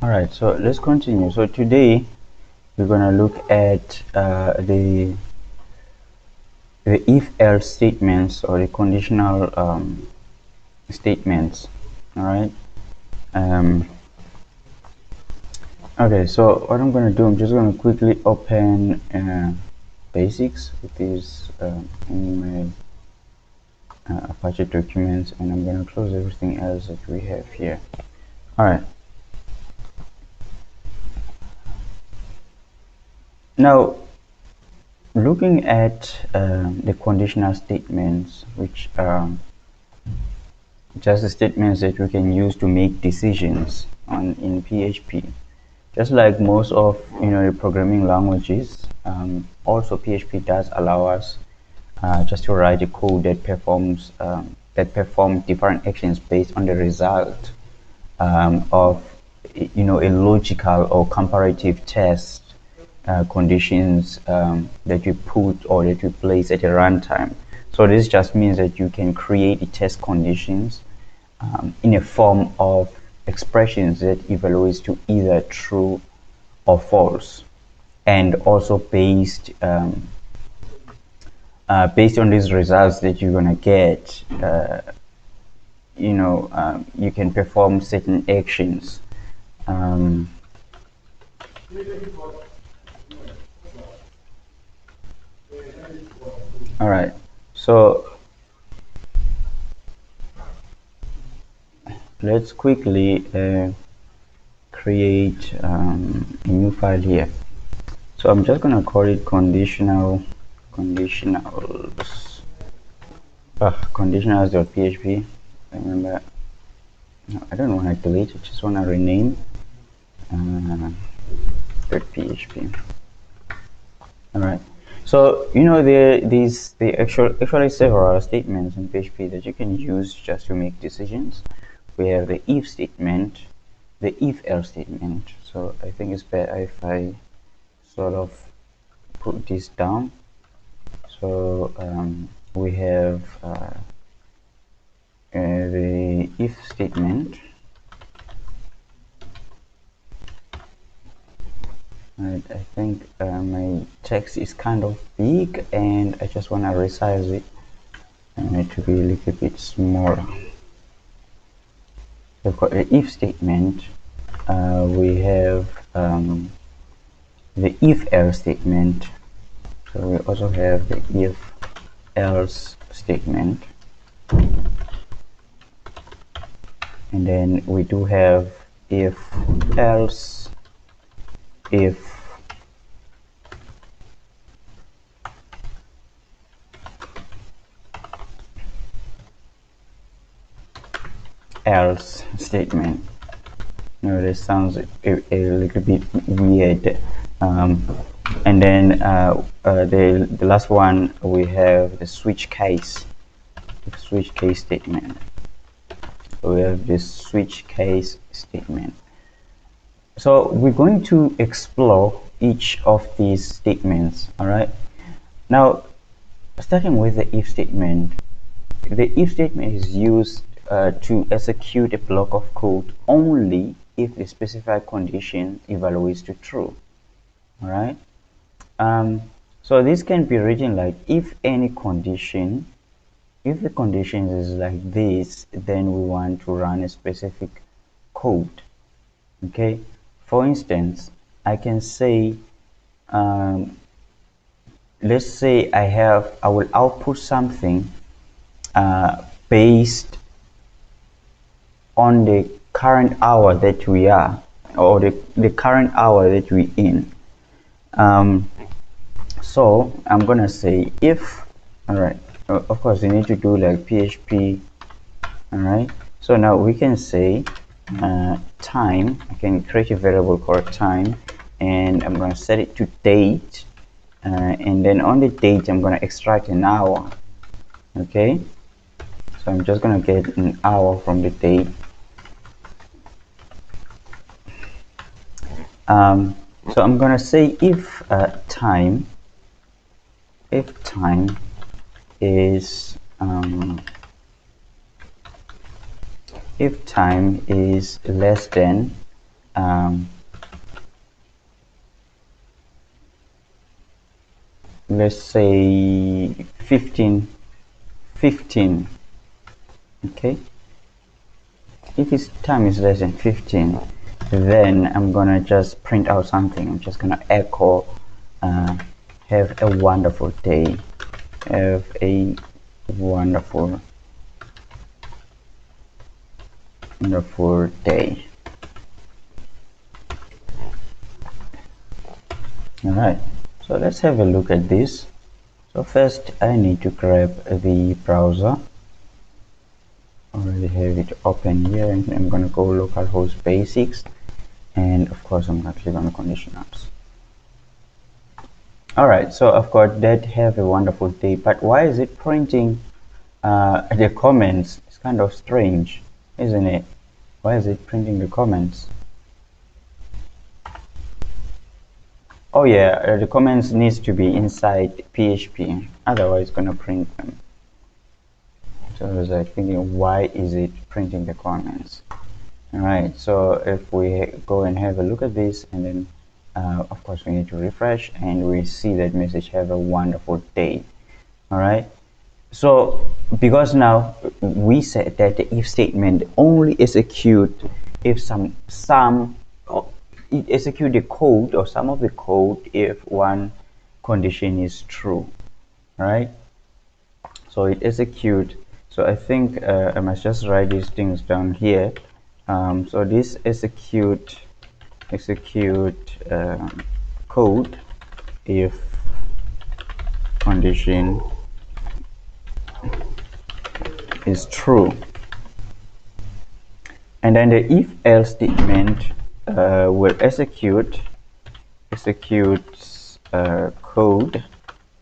Alright, so let's continue. So today we're gonna look at the if-else statements, or the conditional statements. Alright. Okay, so what I'm gonna do, I'm just gonna quickly open basics with these in my Apache documents, and I'm gonna close everything else that we have here. Alright. Now, looking at the conditional statements, which are just the statements that we can use to make decisions in PHP. Just like most of the programming languages, also PHP does allow us just to write a code that performs different actions based on the result of a logical or comparative test conditions that you put or that you place at a runtime. So this just means that you can create the test conditions in a form of expressions that evaluates to either true or false, and also based on these results that you're gonna get, you can perform certain actions. All right, so let's quickly create a new file here. So I'm just gonna call it conditionals.php. Remember, no, I don't want to delete it, just want to rename .php. All right. So there actually several statements in PHP that you can use just to make decisions. We have the if statement, the if-else statement. So I think it's better if I sort of put this down. So we have the if statement. Right, I think my text is kind of big and I just want to resize it to be a little bit smaller. So for the if statement, we have the if-else statement. So we also have the if-else statement, and then we do have if-else, if else statement. Now this sounds a little bit weird. And then the last one, we have the switch case statement. So we have this switch case statement. So we're going to explore each of these statements. All right, now starting with the if statement. The if statement is used to execute a block of code only if the specified condition evaluates to true. All right. So this can be written like, if any condition, if the condition is like this, then we want to run a specific code. Okay, for instance, I can say let's say I will output something based on the current hour that we are, or the current hour that we're in. So I'm gonna say if, all right, of course you need to do like PHP. All right, so now we can say time. I can create a variable called time, and I'm gonna set it to date, and then on the date I'm gonna extract an hour. Okay, so I'm just gonna get an hour from the date. So I'm gonna say if time is less than let's say 15. Okay, if its time is less than 15, then I'm gonna just print out something. I'm just gonna echo have a wonderful day, have a wonderful day. All right, so let's have a look at this. So first I need to grab the browser. Already have it open here, and I'm going to go localhost basics, and of course I'm going to click on conditionals. All right, so I've got that have a wonderful day, but why is it printing the comments? It's kind of strange, isn't it? Why is it printing the comments? Oh yeah, the comments needs to be inside PHP, otherwise it's going to print them. So I was like thinking, why is it printing the comments? All right, so if we go and have a look at this, and then of course we need to refresh, and we see that message, have a wonderful day. All right, so because now we said that the if statement only execute if it execute the code or some of the code if one condition is true, right? So it execute. So I think I must just write these things down here. So this execute code if condition is true, and then the if else statement will execute code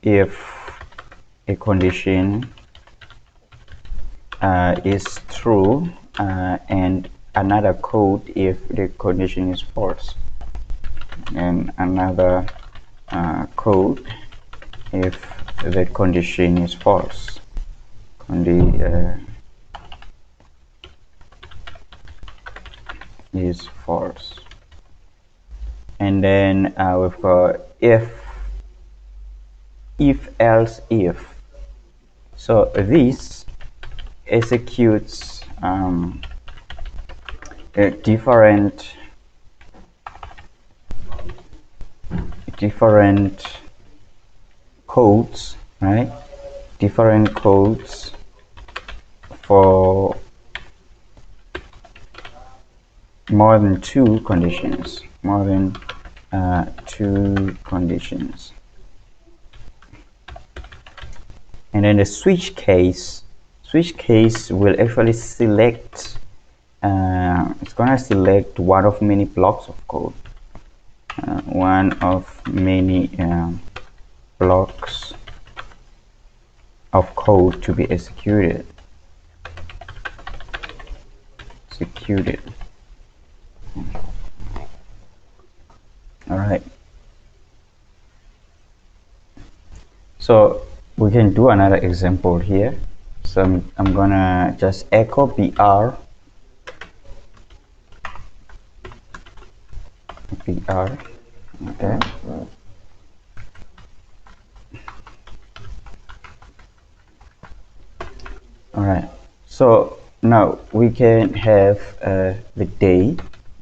if a condition is true, and another code if the condition is false, and another code if the condition is false. Is false. And then we've got if else if. So this executes different codes, right? Different codes for more than two conditions. And then the switch case will actually select it's gonna select one of many blocks of code, one of many blocks of code to be executed. All right, so we can do another example here. So I'm gonna just echo br, okay. All right, so now we can have the day.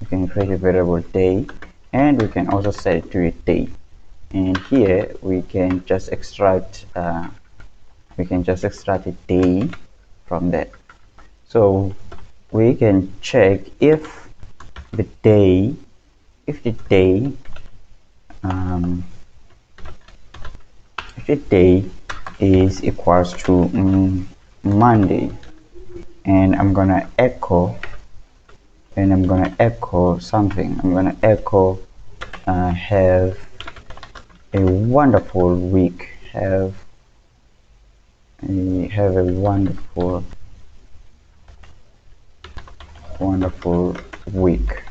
We can create a variable day, and we can also set it to a day. And here we can just extract a day from that. So we can check if the day is equals to Monday, and I'm gonna echo something. I'm gonna echo have a wonderful week. Have a wonderful week.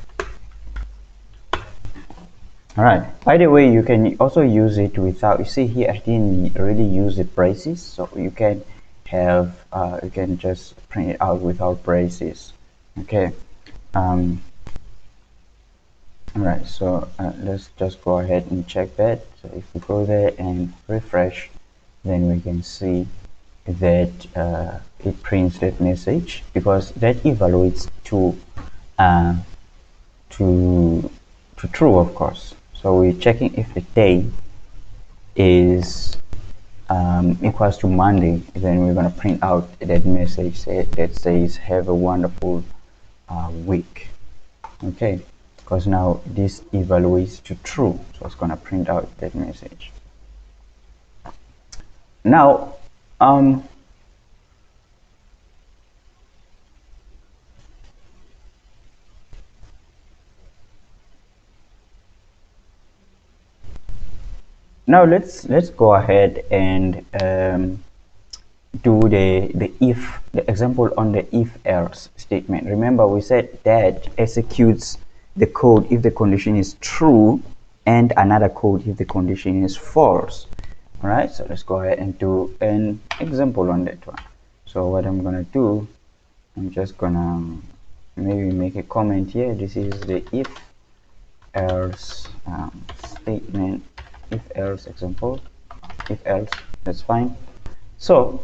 All right, by the way, you can also use it without, you see here I didn't really use the braces, so you can have you can just print it out without braces. Okay, Right, so let's just go ahead and check that. So if we go there and refresh, then we can see that it prints that message, because that evaluates uh, to true, of course. So we're checking if the day is equals to Monday, then we're going to print out that message that says have a wonderful week. Okay, because now this evaluates to true, so it's going to print out that message. Now let's go ahead and do the example on the if else statement. Remember, we said that executes the code if the condition is true, and another code if the condition is false. All right, so let's go ahead and do an example on that one. So what I'm gonna do, I'm just gonna maybe make a comment here. This is the if else statement, if else example, if else, that's fine. So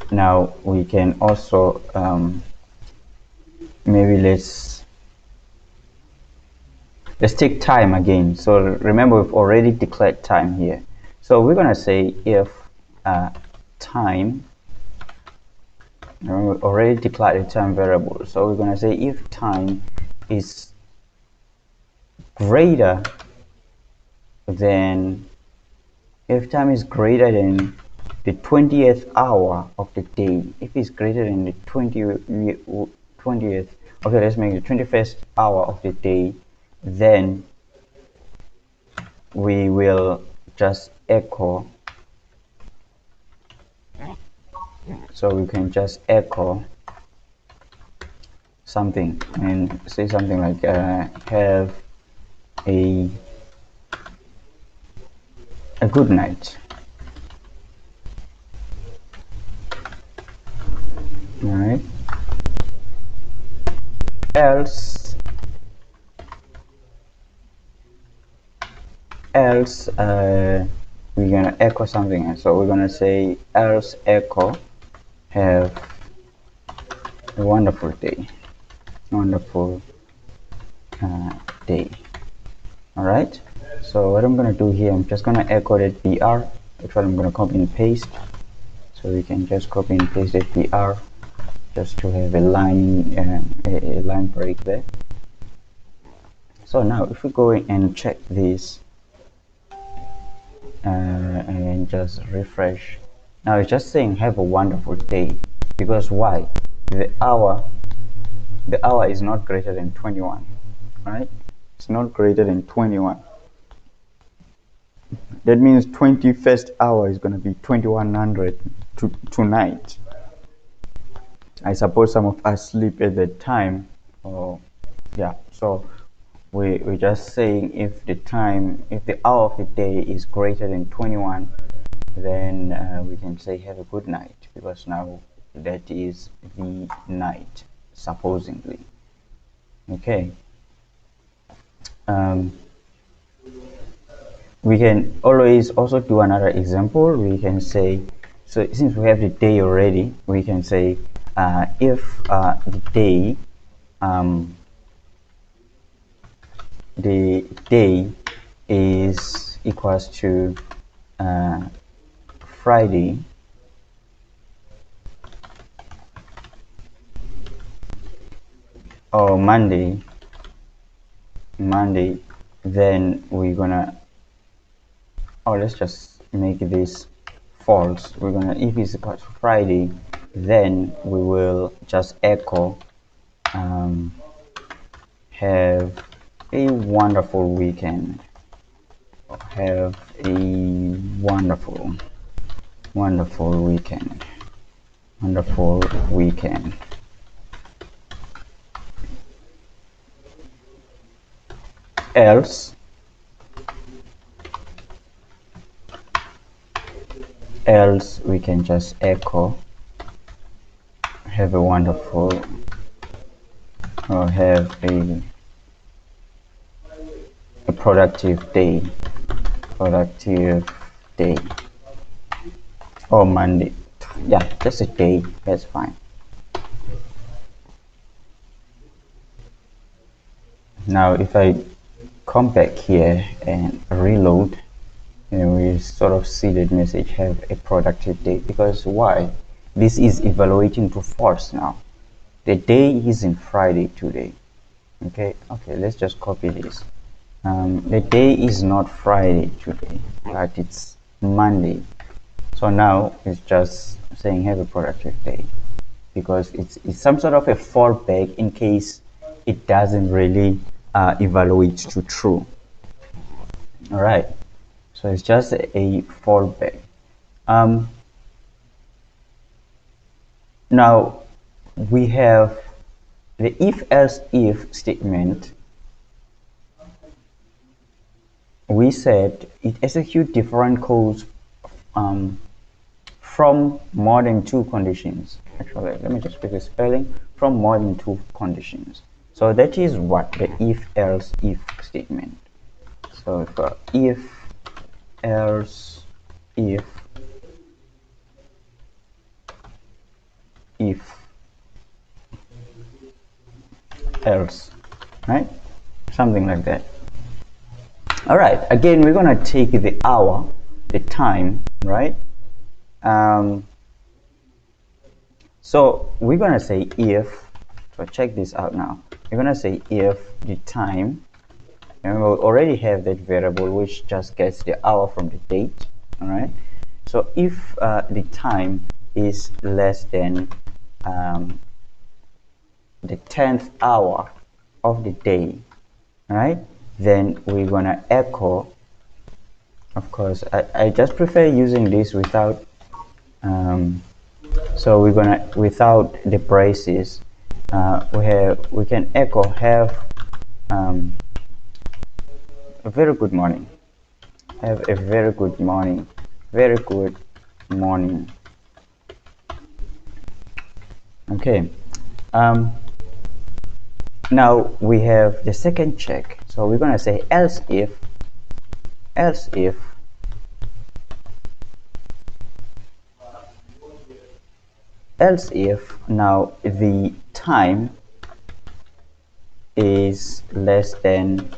now we can also maybe let's take time again. So remember, we've already declared time here, so we're gonna say if time, remember, we already declared a time variable, so we're gonna say if time is greater than the 20th hour of the day. If it's greater than the 20th, okay, let's make it 21st hour of the day, then we will just echo. So we can just echo something and say something like have a good night. All right, else we're gonna echo something else. So we're gonna say else echo have a wonderful day, wonderful day. All right, so what I'm gonna do here, I'm just gonna echo that br. That's what I'm gonna copy and paste, so we can just copy and paste that br just to have a line a line break there. So now if we go in and check this and just refresh, now it's just saying have a wonderful day, because why? The hour is not greater than 21, right? It's not greater than 21. That means 21st hour is going to be 2100 tonight. I suppose some of us sleep at that time. Oh yeah, so we're just saying if the hour of the day is greater than 21, then we can say have a good night, because now that is the night, supposedly. Okay, we can always also do another example. We can say, so since we have the day already, we can say if the day is equals to Friday, or Monday, then we're gonna, or let's just make this false. We're gonna, if it's equal to Friday, then we will just echo have a wonderful weekend, have a wonderful weekend, else we can just echo have a wonderful, or have a productive day, or Monday. Yeah, just a day, that's fine. Now if I come back here and reload, and we sort of see that message have a productive day. Because why? This is evaluating to false now. The day isn't Friday today. Okay, let's just copy this. The day is not Friday today, but it's Monday. So now it's just saying have a productive day, because it's some sort of a fallback in case it doesn't really evaluate to true. All right, so it's just a fallback. Now we have the if statement. We said it executes different codes from more than two conditions. Actually, let me just pick a spelling. From more than two conditions. So that is what the if statement. So for if else if else, right? Something like that. All right, again we're gonna take the hour, the time, right? So we're gonna say if, so check this out now. We're gonna say if the time, and we already have that variable which just gets the hour from the date. All right, so if the time is less than the 10th hour of the day, right, then we're gonna echo. Of course, I just prefer using this without so we're gonna, without the braces, we can echo have a very good morning, have a very good morning, very good morning. Okay, now we have the second check. So we're gonna say else if now the time is less than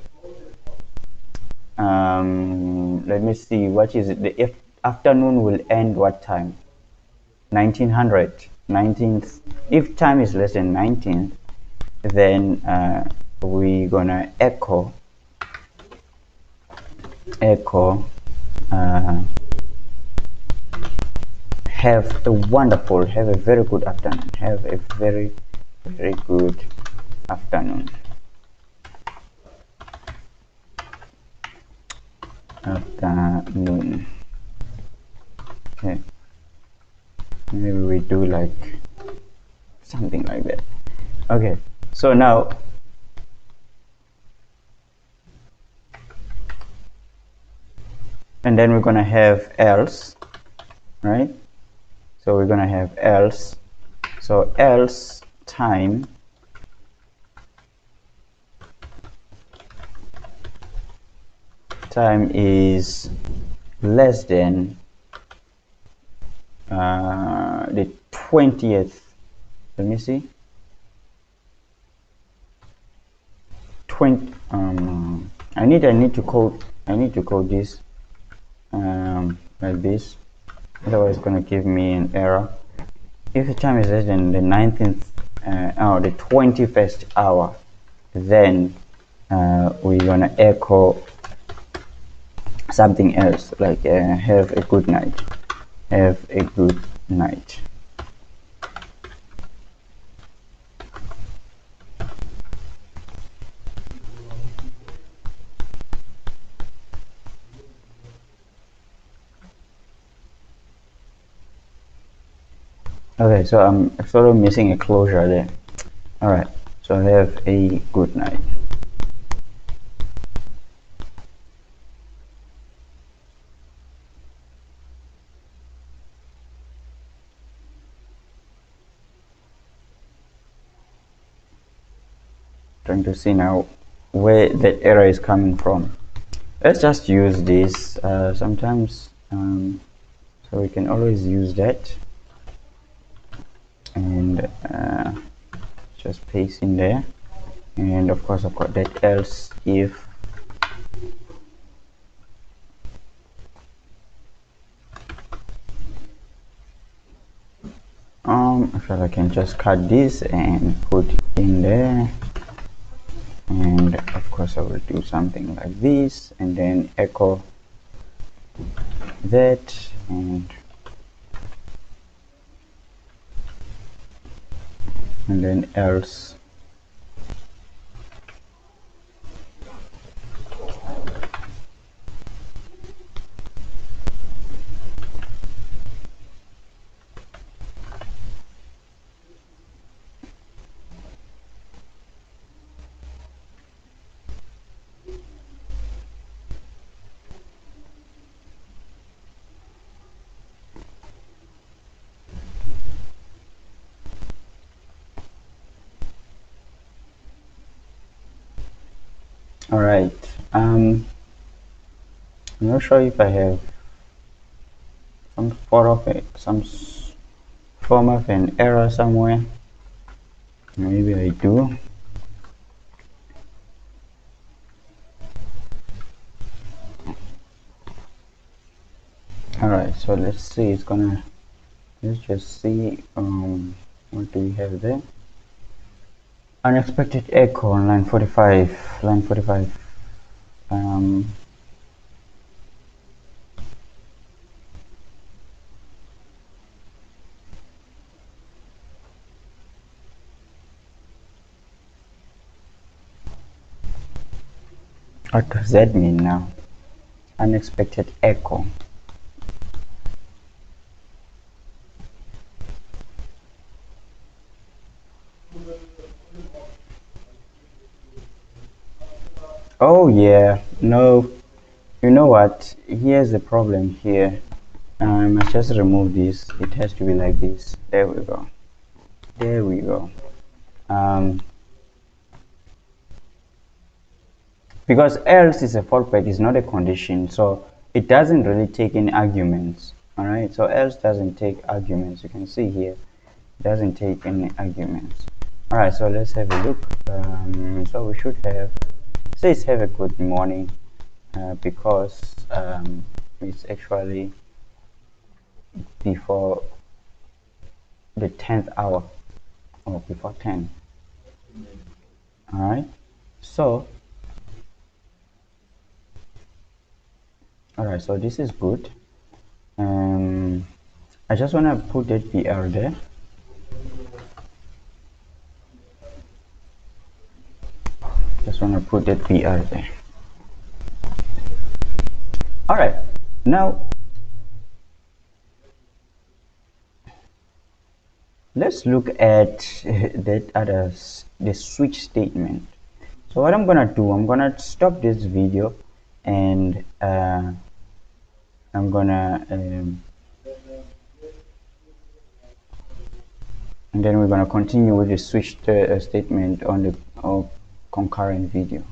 let me see, what is it, the afternoon will end what time? 19th. If time is less than 19th, then we're gonna echo have a wonderful, have a very good afternoon, have a very good afternoon. Okay, maybe we do like something like that. Okay, so now and then we're gonna have else, right? So we're gonna have else. So else time is less than the 20th. Let me see. 20. I need to code this like this. Otherwise, it's gonna give me an error. If the time is less than the 19th or the 21st hour, then we're gonna echo something else, like have a good night. Have a good night. Okay, so I'm sort of missing a closure there. All right, so have a good night. Trying to see now where that error is coming from. let's just use this sometimes, so we can always use that, and just paste in there. And of course I've got that else if. I feel I can just cut this and put in there, and of course I will do something like this and then echo that, and then else. All right, I'm not sure if I have some form of an error somewhere. Maybe I do. All right, so let's see. Let's just see. What do we have there? Unexpected echo on line 45. Line 45. What does that mean now? Unexpected echo. Oh yeah, no, you know what? Here's the problem here. I must just remove this. It has to be like this. There we go. There we go. Because else is a fallback, is not a condition, so it doesn't really take any arguments. All right, so else doesn't take arguments. You can see here, it doesn't take any arguments. All right, so let's have a look. So we should have, says have a good morning, because it's actually before the 10th hour, or before 10. All right, so all right, so this is good. I just want to put that BR there. Just want to put that BR there. All right, now let's look at the switch statement. So what I'm gonna do, I'm gonna stop this video, and I'm gonna and then we're gonna continue with the switch statement on the concurrent video.